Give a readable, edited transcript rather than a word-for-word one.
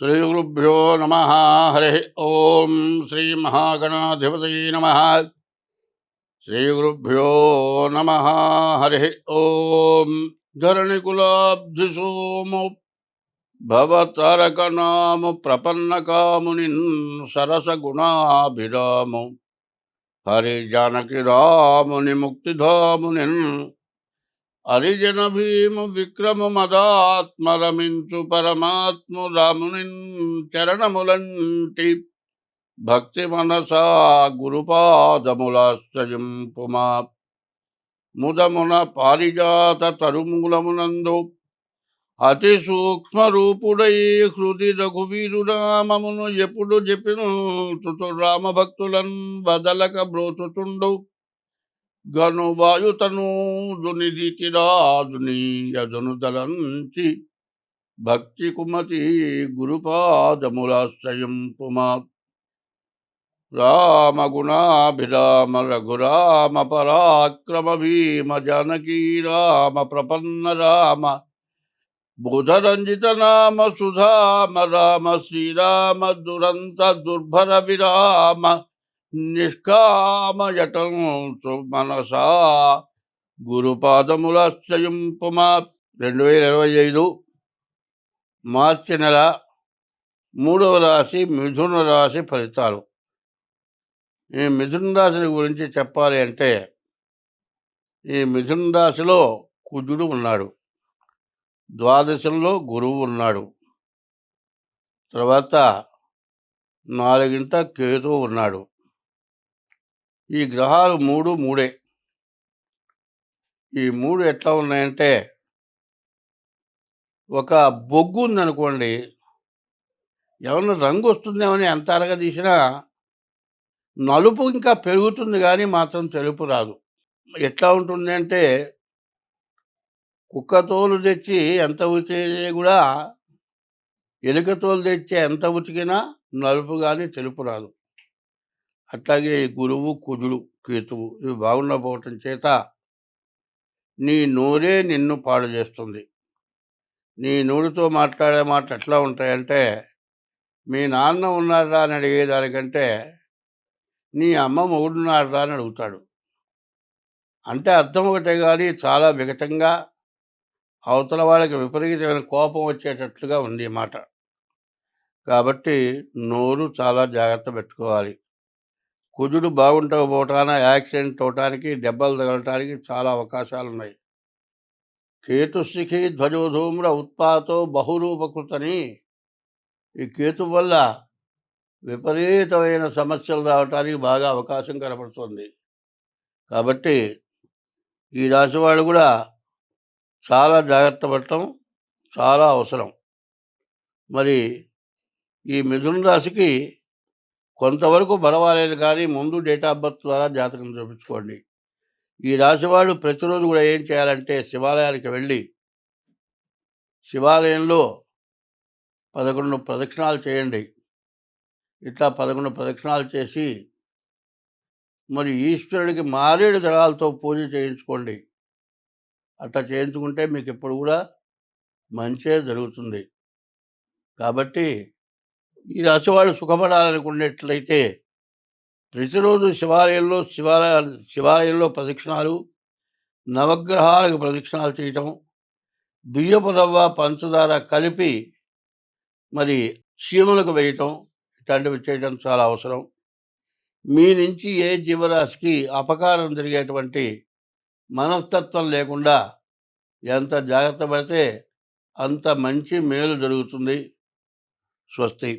శ్రీగురుభ్యో నమ. హరి ఓం. శ్రీ మహాగణాధిపతయే నమ. శ్రీగురుభ్యో నమ. హరి ఓం. ధరణికులాబ్ధిసోము భవతారకనాము ప్రపన్నకామునిన్ సరసగుణాభిరాము హరి జానకి రాముని ముక్తిధామునిన్ హరిజన భీము విక్రమ మదాత్మరమించు పరమాత్ము రామునిన్ చరణములంటి భక్తి మనసా గురుపాదములాశ్రయింపుమా. ముదమున పారిజాత తరుమూలమునందు అతి సూక్ష్మ రూపుడై హృది రఘువీరునామమును ఎప్పుడు జపిను చుచు రామభక్తులన్ బదలక బ్రోచుచుండు గను వాయుతనూదునిధితిరాజునీయజను దలంచి భక్తి కుమతి గురుపాదములాశ్రయింపుమా. రామ గుణాభిరామ రఘురామ పరాక్రమ భీమ జానకీ రామ ప్రపన్న రామ బుధరంజిత నామ సుధామ రామ శ్రీరామ దురంత దుర్భర విరామ నిష్కామయటం మనసా గురుపాదములాశ్రయింపుమా. 2025 మార్చి నెల 3వ రాశి మిథున రాశి ఫలితాలు. ఈ మిథున రాశిని గురించి చెప్పాలి అంటే, ఈ మిథున రాశిలో కుజుడు ఉన్నాడు, ద్వాదశంలో గురువు ఉన్నాడు, తర్వాత 4వ కేతువు ఉన్నాడు. ఈ గ్రహాలు మూడే. ఈ మూడు ఎట్లా ఉన్నాయంటే, ఒక బొగ్గు ఉందనుకోండి, ఏమన్నా రంగు వస్తుందేమని ఎంత అరగదీసినా నలుపు ఇంకా పెరుగుతుంది కానీ మాత్రం తెలుపు రాదు. ఎట్లా ఉంటుంది అంటే, కుక్క తోలు తెచ్చి ఎంత ఉతికినా కూడా, ఎలుక తోలు తెచ్చి ఎంత ఉతికినా నలుపు కానీ తెలుపు రాదు. అట్లాగే గురువు, కుజుడు, కేతువు ఇవి బాగుండకపోవటం చేత నీ నోరే నిన్ను పాడు చేస్తుంది. నీ నోటితో మాట్లాడే మాటలు ఎట్లా ఉంటాయంటే, మీ నాన్న ఉన్నారా అని అడిగేదానికంటే నీ అమ్మ మొగుడున్నారా అని అడుగుతాడు. అంటే అర్థం ఒకటే కానీ చాలా వికటంగా, అవతల వాళ్ళకి విపరీతమైన కోపం వచ్చేటట్లుగా ఉంది ఈ మాట. కాబట్టి నోరు చాలా జాగ్రత్త పెట్టుకోవాలి. కుజుడు బాగుండకపోవటాన యాక్సిడెంట్ అవటానికి, దెబ్బలు తగలటానికి చాలా అవకాశాలు ఉన్నాయి. కేతుశిఖి ధ్వజోధూమ్ర ఉత్పాతో బహురూపకృతని, ఈ కేతు వల్ల విపరీతమైన సమస్యలు రావటానికి బాగా అవకాశం కనపడుతుంది. కాబట్టి ఈ రాశి వాళ్ళు కూడా చాలా జాగ్రత్త పడటం చాలా అవసరం. మరి ఈ మిథున రాశికి కొంతవరకు పర్వాలేదు కానీ ముందు డేట్ ఆఫ్ బర్త్ ద్వారా జాతకం చూపించుకోండి. ఈ రాశి వాళ్ళు ప్రతిరోజు కూడా ఏం చేయాలంటే, శివాలయానికి వెళ్ళి శివాలయంలో 11 ప్రదక్షిణాలు చేయండి. ఇట్లా 11 ప్రదక్షిణాలు చేసి మరి ఈశ్వరుడికి మారేడు దళాలతో పూజ చేయించుకోండి. అట్లా చేయించుకుంటే మీకు ఎప్పుడు కూడా మంచే జరుగుతుంది. కాబట్టి ఈ రాశి వాళ్ళు సుఖపడాలనుకున్నట్లయితే ప్రతిరోజు శివాలయంలో ప్రదక్షిణాలు, నవగ్రహాలకు ప్రదక్షిణాలు చేయటం, బియ్యపు రవ్వ పంచదార కలిపి మరి చీమలకు వేయటం, ఇట్లాంటివి చేయటం చాలా అవసరం. మీ నుంచి ఏ జీవరాశికి అపకారం జరిగేటువంటి మనస్తత్వం లేకుండా ఎంత జాగ్రత్త పడితే అంత మంచి మేలు జరుగుతుంది. స్వస్తి.